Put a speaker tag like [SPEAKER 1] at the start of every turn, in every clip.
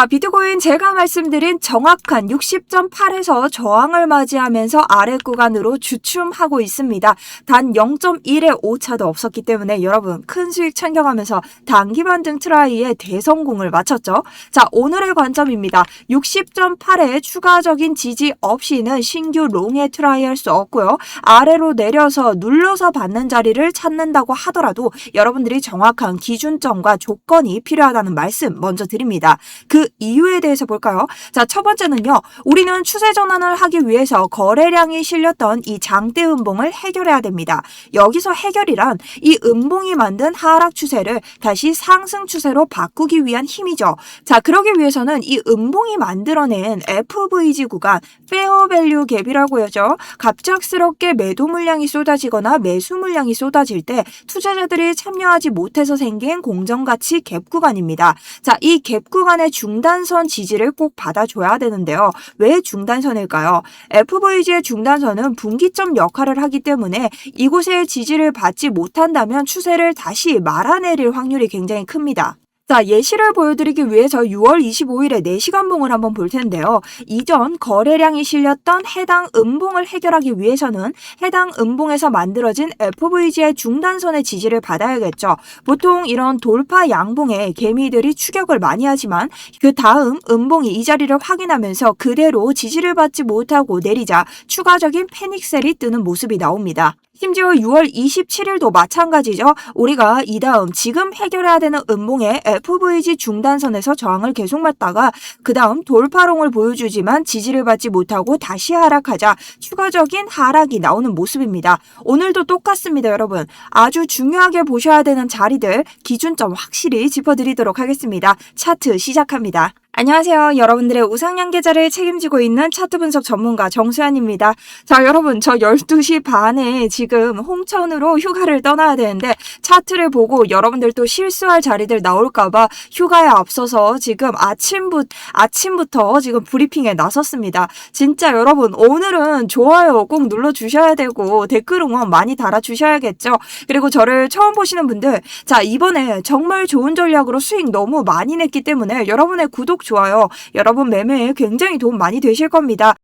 [SPEAKER 1] 자, 비트코인 제가 말씀드린 정확한 60.8에서 저항을 맞이하면서 아래 구간으로 주춤하고 있습니다. 단 0.1의 오차도 없었기 때문에 여러분 큰 수익 챙겨가면서 단기 반등 트라이에 대성공을 마쳤죠. 자, 오늘의 관점입니다. 60.8의 추가적인 지지 없이는 신규 롱에 트라이할 수 없고요. 아래로 내려서 눌러서 받는 자리를 찾는다고 하더라도 여러분들이 정확한 기준점과 조건이 필요하다는 말씀 먼저 드립니다. 그 이유에 대해서 볼까요? 자, 첫 번째는요. 우리는 추세 전환을 하기 위해서 거래량이 실렸던 이 장대 음봉을 해결해야 됩니다. 여기서 해결이란 이 음봉이 만든 하락 추세를 다시 상승 추세로 바꾸기 위한 힘이죠. 자, 그러기 위해서는 이 음봉이 만들어낸 FVG 구간, 페어 밸류 갭이라고 하죠. 갑작스럽게 매도 물량이 쏟아지거나 매수 물량이 쏟아질 때 투자자들이 참여하지 못해서 생긴 공정가치 갭 구간입니다. 자, 이 갭 구간의 중단선 지지를 꼭 받아줘야 되는데요. 왜 중단선일까요? FVG의 중단선은 분기점 역할을 하기 때문에 이곳의 지지를 받지 못한다면 추세를 다시 말아내릴 확률이 굉장히 큽니다. 자, 예시를 보여드리기 위해서 6월 25일에 4시간 봉을 한번 볼 텐데요. 이전 거래량이 실렸던 해당 음봉을 해결하기 위해서는 해당 음봉에서 만들어진 FVG의 중단선의 지지를 받아야겠죠. 보통 이런 돌파 양봉에 개미들이 추격을 많이 하지만 그 다음 음봉이 이 자리를 확인하면서 그대로 지지를 받지 못하고 내리자 추가적인 패닉셀이 뜨는 모습이 나옵니다. 심지어 6월 27일도 마찬가지죠. 우리가 이 다음 지금 해결해야 되는 음봉의 FVG 중단선에서 저항을 계속 맞다가 그 다음 돌파롱을 보여주지만 지지를 받지 못하고 다시 하락하자 추가적인 하락이 나오는 모습입니다. 오늘도 똑같습니다, 여러분. 아주 중요하게 보셔야 되는 자리들 기준점 확실히 짚어드리도록 하겠습니다. 차트 시작합니다. 안녕하세요. 여러분들의 우상향 계좌를 책임지고 있는 차트 분석 전문가 정수연입니다. 자, 여러분 저 12시 반에 지금 홍천으로 휴가를 떠나야 되는데 차트를 보고 여러분들 또 실수할 자리들 나올까봐 휴가에 앞서서 지금 아침부터 지금 브리핑에 나섰습니다. 진짜 여러분 오늘은 좋아요 꼭 눌러주셔야 되고 댓글 응원 많이 달아주셔야겠죠. 그리고 저를 처음 보시는 분들, 자, 이번에 정말 좋은 전략으로 수익 너무 많이 냈기 때문에 여러분의 구독, 좋아요, 여러분 매매에 굉장히 도움 많이 되실 겁니다.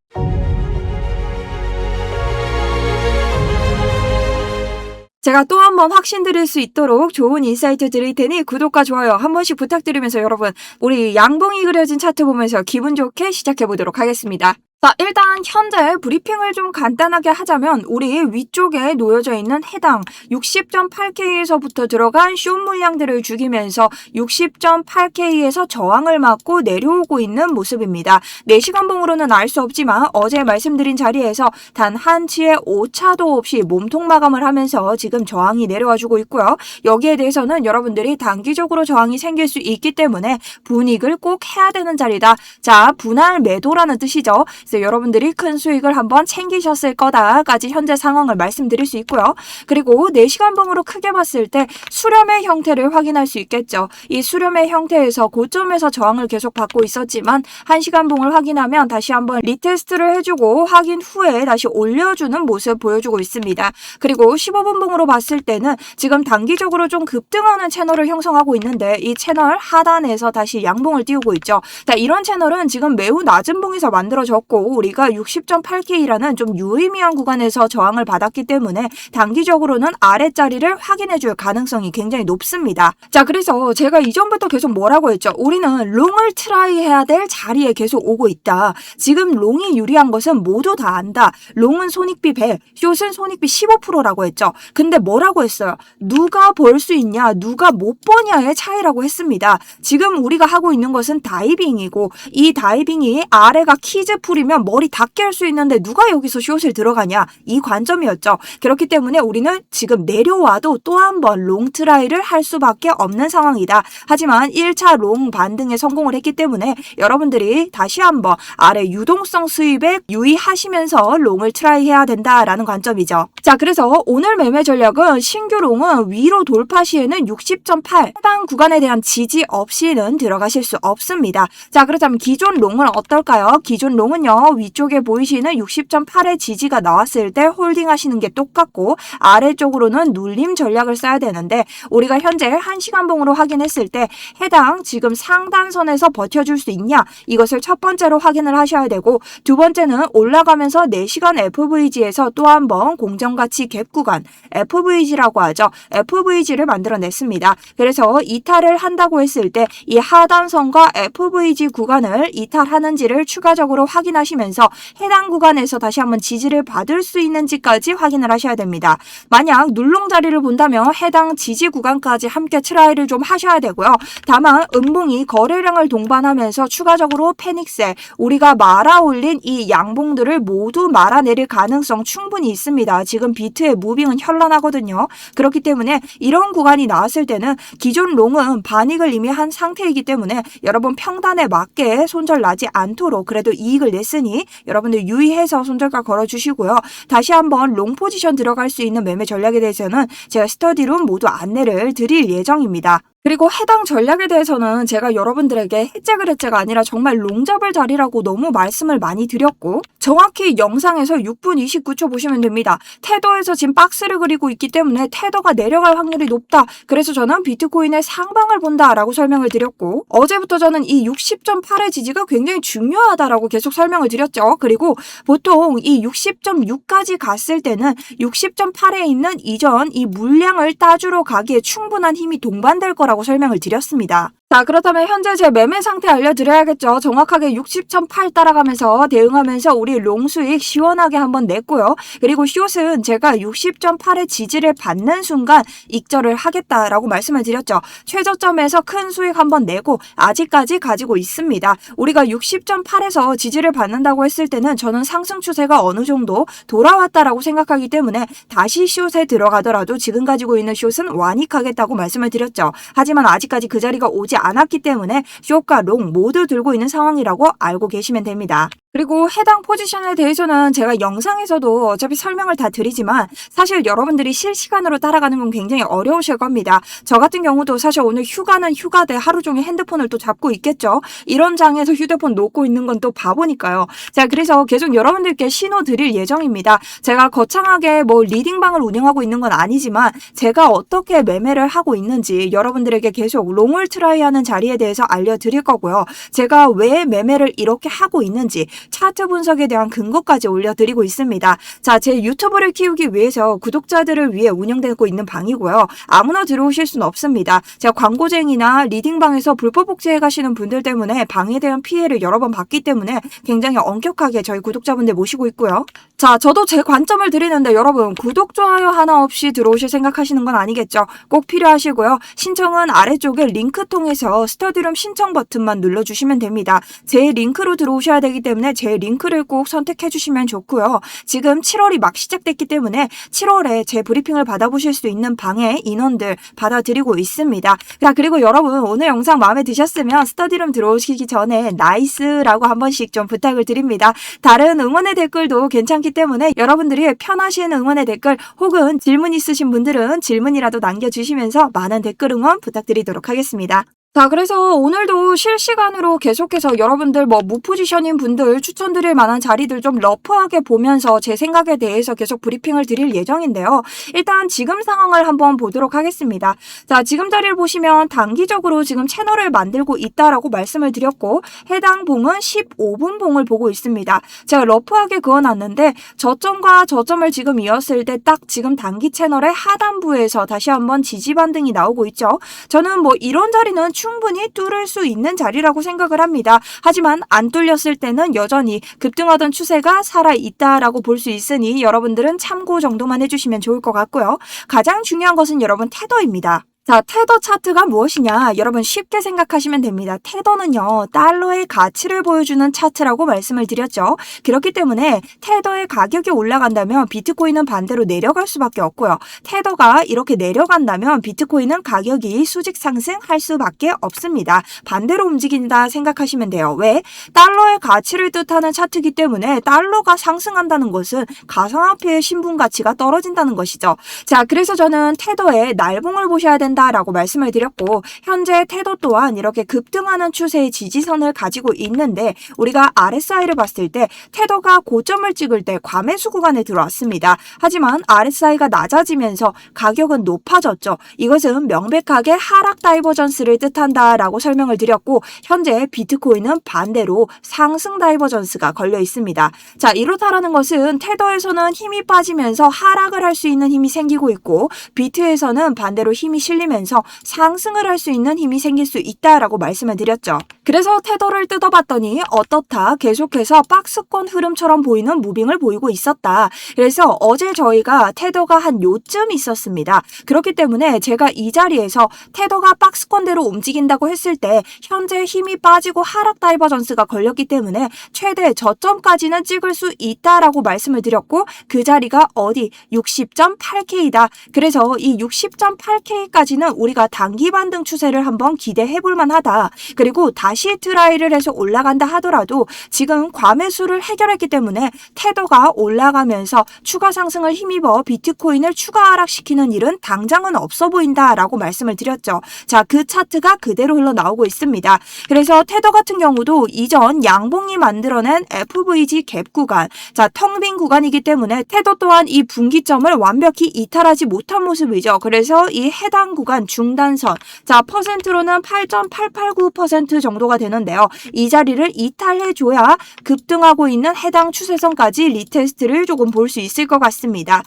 [SPEAKER 1] 제가 또 한 번 확신드릴 수 있도록 좋은 인사이트 드릴 테니 구독과 좋아요 한 번씩 부탁드리면서 여러분 우리 양봉이 그려진 차트 보면서 기분 좋게 시작해 보도록 하겠습니다. 자, 일단 현재 브리핑을 좀 간단하게 하자면 우리 위쪽에 놓여져 있는 해당 60.8K에서부터 들어간 숏 물량들을 죽이면서 60.8K에서 저항을 맞고 내려오고 있는 모습입니다. 4시간 봉으로는 알 수 없지만 어제 말씀드린 자리에서 단 한치의 오차도 없이 몸통 마감을 하면서 지금 저항이 내려와주고 있고요. 여기에 대해서는 여러분들이 단기적으로 저항이 생길 수 있기 때문에 분익을 꼭 해야 되는 자리다. 자, 분할 매도라는 뜻이죠. 그래서 여러분들이 큰 수익을 한번 챙기셨을 거다까지 현재 상황을 말씀드릴 수 있고요. 그리고 4시간 봉으로 크게 봤을 때 수렴의 형태를 확인할 수 있겠죠. 이 수렴의 형태에서 고점에서 저항을 계속 받고 있었지만 1시간 봉을 확인하면 다시 한번 리테스트를 해주고 확인 후에 다시 올려주는 모습 보여주고 있습니다. 그리고 15분 봉으로 봤을 때는 지금 단기적으로 좀 급등하는 채널을 형성하고 있는데 이 채널 하단에서 다시 양봉을 띄우고 있죠. 자, 이런 채널은 지금 매우 낮은 봉에서 만들어졌고 우리가 60.8K라는 좀 유의미한 구간에서 저항을 받았기 때문에 단기적으로는 아랫자리를 확인해줄 가능성이 굉장히 높습니다. 자, 그래서 제가 이전부터 계속 뭐라고 했죠? 우리는 롱을 트라이 해야 될 자리에 계속 오고 있다. 지금 롱이 유리한 것은 모두 다 안다. 롱은 손익비 100, 숏은 손익비 15%라고 했죠. 근데 뭐라고 했어요? 누가 벌 수 있냐, 누가 못 버냐의 차이라고 했습니다. 지금 우리가 하고 있는 것은 다이빙이고 이 다이빙이 아래가 키즈 풀이면 머리 다 깰 수 있는데 누가 여기서 숏을 들어가냐, 이 관점이었죠. 그렇기 때문에 우리는 지금 내려와도 또 한 번 롱 트라이를 할 수밖에 없는 상황이다. 하지만 1차 롱 반등에 성공을 했기 때문에 여러분들이 다시 한번 아래 유동성 수입에 유의하시면서 롱을 트라이 해야 된다라는 관점이죠. 자, 그래서 오늘 매매 전략은 신규 롱은 위로 돌파 시에는 60.8 해당 구간에 대한 지지 없이는 들어가실 수 없습니다. 자, 그렇다면 기존 롱은 어떨까요? 기존 롱은요 보시면 위쪽에 보이시는 60.8의 지지가 나왔을 때 홀딩 하시는 게 똑같고 아래쪽으로는 눌림 전략을 써야 되는데 우리가 현재 1시간봉으로 확인했을 때 해당 지금 상단선에서 버텨줄 수 있냐 이것을 첫 번째로 확인을 하셔야 되고 두 번째는 올라가면서 4시간 FVG에서 또 한 번 공정가치 갭 구간 FVG라고 하죠. FVG를 만들어냈습니다. 그래서 이탈을 한다고 했을 때 이 하단선과 FVG 구간을 이탈하는지를 추가적으로 확인하시면서 해당 구간에서 다시 한번 지지를 받을 수 있는지까지 확인을 하셔야 됩니다. 만약 눌롱 자리를 본다면 해당 지지 구간까지 함께 트라이를 좀 하셔야 되고요. 다만 음봉이 거래량을 동반하면서 추가적으로 패닉셀 우리가 말아 올린 이 양봉들을 모두 말아내릴 가능성 충분히 있습니다. 지금 비트의 무빙은 현란하거든요. 그렇기 때문에 이런 구간이 나왔을 때는 기존 롱은 반익을 이미 한 상태이기 때문에 여러분 평단에 맞게 손절 나지 않도록 그래도 이익을 냈으니 여러분들 유의해서 손절가 걸어주시고요. 다시 한번 롱 포지션 들어갈 수 있는 매매 전략에 대해서는 제가 스터디룸 모두 안내를 드릴 예정입니다. 그리고 해당 전략에 대해서는 제가 여러분들에게 해째가 아니라 정말 롱잡을 자리라고 너무 말씀을 많이 드렸고 정확히 영상에서 6분 29초 보시면 됩니다. 테더에서 지금 박스를 그리고 있기 때문에 테더가 내려갈 확률이 높다. 그래서 저는 비트코인의 상방을 본다라고 설명을 드렸고 어제부터 저는 이 60.8의 지지가 굉장히 중요하다라고 계속 설명을 드렸죠. 그리고 보통 이 60.6까지 갔을 때는 60.8에 있는 이전 이 물량을 따주러 가기에 충분한 힘이 동반될 거라고 설명을 드렸습니다. 자, 그렇다면 현재 제 매매 상태 알려드려야겠죠. 정확하게 60.8 따라가면서 대응하면서 우리 롱 수익 시원하게 한번 냈고요. 그리고 숏은 제가 60.8의 지지를 받는 순간 익절을 하겠다라고 말씀을 드렸죠. 최저점에서 큰 수익 한번 내고 아직까지 가지고 있습니다. 우리가 60.8에서 지지를 받는다고 했을 때는 저는 상승 추세가 어느 정도 돌아왔다라고 생각하기 때문에 다시 숏에 들어가더라도 지금 가지고 있는 숏은 완익하겠다고 말씀을 드렸죠. 하지만 아직까지 그 자리가 오지 않았기 때문에 숏과 롱 모두 들고 있는 상황이라고 알고 계시면 됩니다. 그리고 해당 포지션에 대해서는 제가 영상에서도 어차피 설명을 다 드리지만 사실 여러분들이 실시간으로 따라가는 건 굉장히 어려우실 겁니다. 저 같은 경우도 사실 오늘 휴가는 휴가대 하루 종일 핸드폰을 또 잡고 있겠죠. 이런 장에서 휴대폰 놓고 있는 건 또 바보니까요. 자, 그래서 계속 여러분들께 신호 드릴 예정입니다. 제가 거창하게 뭐 리딩방을 운영하고 있는 건 아니지만 제가 어떻게 매매를 하고 있는지 여러분들에게 계속 롱을 트라이하는 자리에 대해서 알려드릴 거고요. 제가 왜 매매를 이렇게 하고 있는지 차트 분석에 대한 근거까지 올려드리고 있습니다. 자, 제 유튜브를 키우기 위해서 구독자들을 위해 운영되고 있는 방이고요. 아무나 들어오실 수는 없습니다. 제가 광고쟁이나 리딩방에서 불법 복제해 가시는 분들 때문에 방에 대한 피해를 여러 번 받기 때문에 굉장히 엄격하게 저희 구독자분들 모시고 있고요. 자, 저도 제 관점을 드리는데 여러분 구독, 좋아요 하나 없이 들어오실 생각하시는 건 아니겠죠? 꼭 필요하시고요. 신청은 아래쪽에 링크 통해서 스터디룸 신청 버튼만 눌러주시면 됩니다. 제 링크로 들어오셔야 되기 때문에 제 링크를 꼭 선택해 주시면 좋고요. 지금 7월이 막 시작됐기 때문에 7월에 제 브리핑을 받아보실 수 있는 방에 인원들 받아드리고 있습니다. 자, 그리고 여러분 오늘 영상 마음에 드셨으면 스터디룸 들어오시기 전에 나이스라고 한 번씩 좀 부탁을 드립니다. 다른 응원의 댓글도 괜찮기 때문에 여러분들이 편하신 응원의 댓글 혹은 질문 있으신 분들은 질문이라도 남겨주시면서 많은 댓글 응원 부탁드리도록 하겠습니다. 자, 그래서 오늘도 실시간으로 계속해서 여러분들 뭐 무포지션인 분들 추천드릴 만한 자리들 좀 러프하게 보면서 제 생각에 대해서 계속 브리핑을 드릴 예정인데요. 일단 지금 상황을 한번 보도록 하겠습니다. 자, 지금 자리를 보시면 단기적으로 지금 채널을 만들고 있다라고 말씀을 드렸고 해당 봉은 15분 봉을 보고 있습니다. 제가 러프하게 그어놨는데 저점과 저점을 지금 이었을 때 딱 지금 단기 채널의 하단부에서 다시 한번 지지 반등이 나오고 있죠. 저는 뭐 이런 자리는 충분히 뚫을 수 있는 자리라고 생각을 합니다. 하지만 안 뚫렸을 때는 여전히 급등하던 추세가 살아있다라고 볼 수 있으니 여러분들은 참고 정도만 해주시면 좋을 것 같고요. 가장 중요한 것은 여러분 테더입니다. 자, 테더 차트가 무엇이냐? 여러분 쉽게 생각하시면 됩니다. 테더는요, 달러의 가치를 보여주는 차트라고 말씀을 드렸죠. 그렇기 때문에 테더의 가격이 올라간다면 비트코인은 반대로 내려갈 수밖에 없고요. 테더가 이렇게 내려간다면 비트코인은 가격이 수직 상승할 수밖에 없습니다. 반대로 움직인다 생각하시면 돼요. 왜? 달러의 가치를 뜻하는 차트이기 때문에 달러가 상승한다는 것은 가상화폐의 신분 가치가 떨어진다는 것이죠. 자, 그래서 저는 테더의 날봉을 보셔야 된다 한다라고 말씀을 드렸고, 현재 태도 또한 이렇게 급등하는 추세의 지지선을 가지고 있는데, 우리가 RSI를 봤을 때 태도가 고점을 찍을 때 과매수 구간에 들어왔습니다. 하지만 RSI가 낮아지면서 가격은 높아졌죠. 이것은 명백하게 하락 다이버전스를 뜻한다라고 설명을 드렸고, 현재 비트코인은 반대로 상승 다이버전스가 걸려 있습니다. 자, 이렇다라는 것은 테더에서는 힘이 빠지면서 하락을 할 수 있는 힘이 생기고 있고, 비트에서는 반대로 힘이 실리면서 상승을 할 수 있는 힘이 생길 수 있다라고 말씀을 드렸죠. 그래서 테더를 뜯어봤더니 어떻다, 계속해서 박스권 흐름처럼 보이는 무빙을 보이고 있었다. 그래서 어제 저희가 테더가 한 요쯤 있었습니다. 그렇기 때문에 제가 이 자리에서 테더가 박스권대로 움직인다고 했을 때 현재 힘이 빠지고 하락 다이버전스가 걸렸기 때문에 최대 저점까지는 찍을 수 있다라고 말씀을 드렸고, 그 자리가 어디 60.8K다. 그래서 이 60.8K까지는 우리가 단기 반등 추세를 한번 기대해 볼 만하다. 그리고 다시 트라이를 해서 올라간다 하더라도 지금 과매수를 해결했기 때문에 테더가 올라가면서 추가 상승을 힘입어 비트코인을 추가 하락시키는 일은 당장은 없어 보인다라고 말씀을 드렸죠. 자, 그 차트가 그대로 흘러나오고 있습니다. 그래서 테더 같은 경우도 이전 양봉이 만들어낸 FVG 갭 구간, 자, 텅 빈 구간이기 때문에 테더 또한 이 분기점을 완벽히 이탈하지 못한 모습이죠. 그래서 이 해당 구간 중단선, 자, 퍼센트로는 8.889% 정도가 되는데요. 이 자리를 이탈해줘야 급등하고 있는 해당 추세선까지 리테스트를 조금 볼 수 있을 것 같습니다.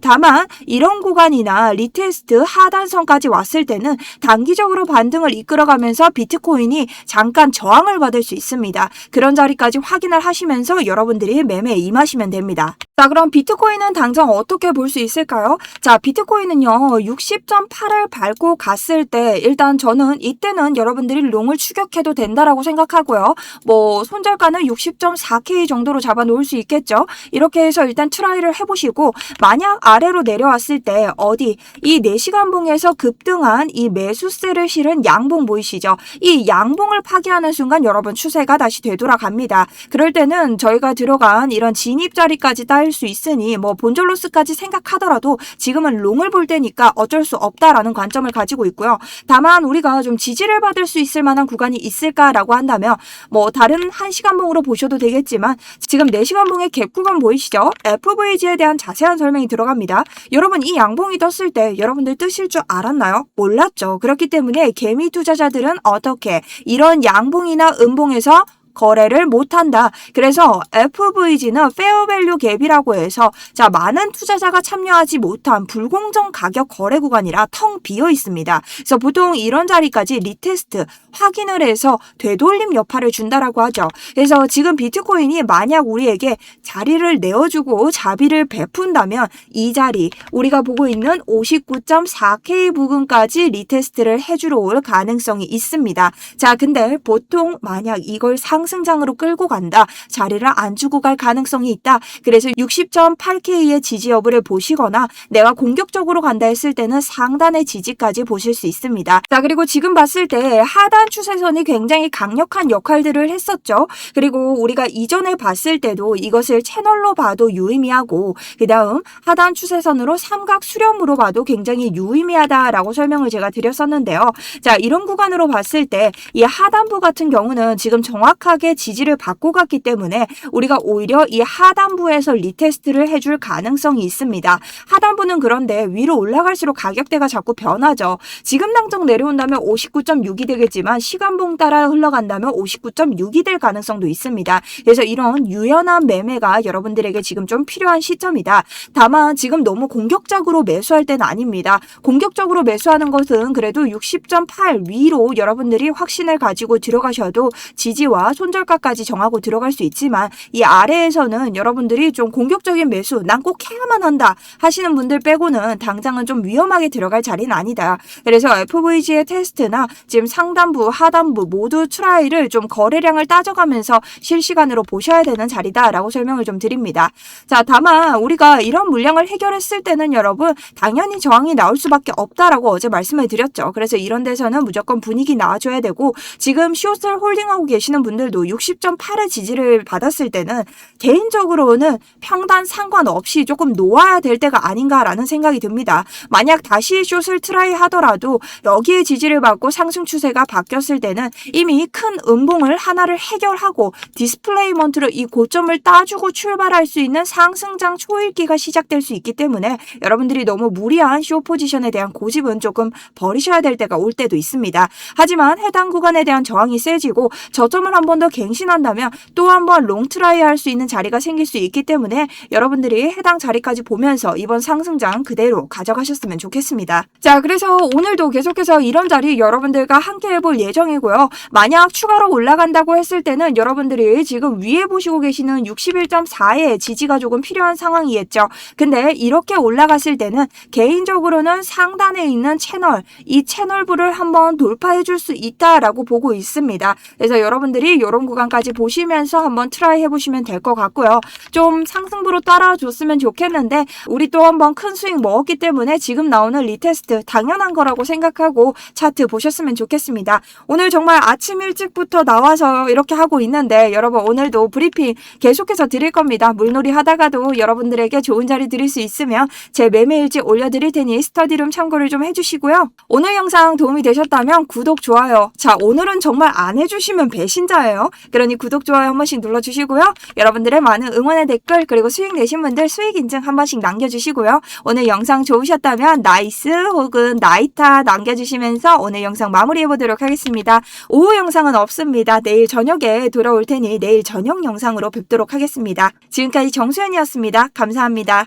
[SPEAKER 1] 다만 이런 구간이나 리테스트 하단선까지 왔을 때는 단기적으로 반등을 이끌어가면서 비트코인이 잠깐 저항을 받을 수 있습니다. 그런 자리까지 확인을 하시면서 여러분들이 매매에 임하시면 됩니다. 자, 그럼 비트코인은 당장 어떻게 볼 수 있을까요? 자, 비트코인은요 60.8을 밟고 갔을 때 일단 저는 이때는 여러분들이 롱을 추격해도 된다라고 생각하고요. 뭐 손절가는 60.4K 정도로 잡아 놓을 수 있겠죠. 이렇게 해서 일단 트라이를 해보시고, 만약 아래로 내려왔을 때 어디 이 4시간 봉에서 급등한 이 매수세를 실은 양봉 보이시죠? 이 양봉을 파괴하는 순간 여러분 추세가 다시 되돌아갑니다. 그럴 때는 저희가 들어간 이런 진입 자리까지 따일 수 있으니 뭐 본전 로스까지 생각하더라도 지금은 롱을 볼 때니까 어쩔 수 없다라는 관점을 가지고 있고요. 다만 우리가 좀 지지를 받을 수 있을 만한 구간이 있을까라고 한다면 뭐 다른 1시간 봉으로 보셔도 되겠지만 지금 4시간 봉의 갭 구간 보이시죠? FVG에 대한 자세한 설명이 들어갑니다. 여러분 이 양봉이 떴을 때 여러분들 뜨실 줄 알았나요? 몰랐죠. 그렇기 때문에 개미 투자자들은 어떻게 이런 양봉이나 음봉에서 거래를 못한다. 그래서 FVG는 페어 밸류 갭이라고 해서 자, 많은 투자자가 참여하지 못한 불공정 가격 거래 구간이라 텅 비어 있습니다. 그래서 보통 이런 자리까지 리테스트 확인을 해서 되돌림 여파를 준다라고 하죠. 그래서 지금 비트코인이 만약 우리에게 자리를 내어주고 자비를 베푼다면 이 자리 우리가 보고 있는 59.4K 부근까지 리테스트를 해주러 올 가능성이 있습니다. 자, 근데 보통 만약 이걸 상승장으로 끌고 간다. 자리를 안 주고 갈 가능성이 있다. 그래서 60.8K의 지지 여부를 보시거나 내가 공격적으로 간다 했을 때는 상단의 지지까지 보실 수 있습니다. 자, 그리고 지금 봤을 때 하단 추세선이 굉장히 강력한 역할들을 했었죠. 그리고 우리가 이전에 봤을 때도 이것을 채널로 봐도 유의미하고 그 다음 하단 추세선으로 삼각 수렴으로 봐도 굉장히 유의미하다라고 설명을 제가 드렸었는데요. 자, 이런 구간으로 봤을 때 이 하단부 같은 경우는 지금 정확하게 지지를 받고 갔기 때문에 우리가 오히려 이 하단부에서 리테스트를 해줄 가능성이 있습니다. 하단부는 그런데 위로 올라갈수록 가격대가 자꾸 변하죠. 지금 당장 내려온다면 59.6이 되겠지만 시간봉 따라 흘러간다면 59.6이 될 가능성도 있습니다. 그래서 이런 유연한 매매가 여러분들에게 지금 좀 필요한 시점이다. 다만 지금 너무 공격적으로 매수할 때는 아닙니다. 공격적으로 매수하는 것은 그래도 60.8 위로 여러분들이 확신을 가지고 들어가셔도 지지와 손절가까지 정하고 들어갈 수 있지만 이 아래에서는 여러분들이 좀 공격적인 매수 난 꼭 해야만 한다 하시는 분들 빼고는 당장은 좀 위험하게 들어갈 자리는 아니다. 그래서 FVG의 테스트나 지금 상단부 하단부 모두 트라이를 좀 거래량을 따져가면서 실시간으로 보셔야 되는 자리다라고 설명을 좀 드립니다. 자, 다만 우리가 이런 물량을 해결했을 때는 여러분 당연히 저항이 나올 수밖에 없다라고 어제 말씀을 드렸죠. 그래서 이런 데서는 무조건 분위기 나와줘야 되고 지금 숏을 홀딩하고 계시는 분들도 오늘도 60.8의 지지를 받았을 때는 개인적으로는 평단 상관없이 조금 놓아야 될 때가 아닌가라는 생각이 듭니다. 만약 다시 숏을 트라이 하더라도 여기에 지지를 받고 상승 추세가 바뀌었을 때는 이미 큰 음봉을 하나를 해결하고 디스플레이먼트로 이 고점을 따주고 출발할 수 있는 상승장 초읽기가 시작될 수 있기 때문에 여러분들이 너무 무리한 숏 포지션에 대한 고집은 조금 버리셔야 될 때가 올 때도 있습니다. 하지만 해당 구간에 대한 저항이 세지고 저점을 한 번 더 갱신한다면 또 한 번 롱 트라이 할 수 있는 자리가 생길 수 있기 때문에 여러분들이 해당 자리까지 보면서 이번 상승장 그대로 가져가셨으면 좋겠습니다. 자, 그래서 오늘도 계속해서 이런 자리 여러분들과 함께 해볼 예정이고요. 만약 추가로 올라간다고 했을 때는 여러분들이 지금 위에 보시고 계시는 61.4의 지지가 조금 필요한 상황이겠죠. 근데 이렇게 올라갔을 때는 개인적으로는 상단에 있는 채널, 이 채널부를 한번 돌파해 줄 수 있다라고 보고 있습니다. 그래서 여러분들이 이런 구간까지 보시면서 한번 트라이 해보시면 될 것 같고요. 좀 상승부로 따라줬으면 좋겠는데 우리 또 한번 큰 스윙 먹었기 때문에 지금 나오는 리테스트 당연한 거라고 생각하고 차트 보셨으면 좋겠습니다. 오늘 정말 아침 일찍부터 나와서 이렇게 하고 있는데 여러분 오늘도 브리핑 계속해서 드릴 겁니다. 물놀이 하다가도 여러분들에게 좋은 자리 드릴 수 있으면 제 매매일지 올려드릴 테니 스터디룸 참고를 좀 해주시고요. 오늘 영상 도움이 되셨다면 구독, 좋아요. 자, 오늘은 정말 안 해주시면 배신자예요. 그러니 구독, 좋아요 한 번씩 눌러주시고요. 여러분들의 많은 응원의 댓글 그리고 수익 내신 분들 수익 인증 한 번씩 남겨주시고요. 오늘 영상 좋으셨다면 나이스 혹은 나이타 남겨주시면서 오늘 영상 마무리해보도록 하겠습니다. 오후 영상은 없습니다. 내일 저녁에 돌아올 테니 내일 저녁 영상으로 뵙도록 하겠습니다. 지금까지 정수연이었습니다. 감사합니다.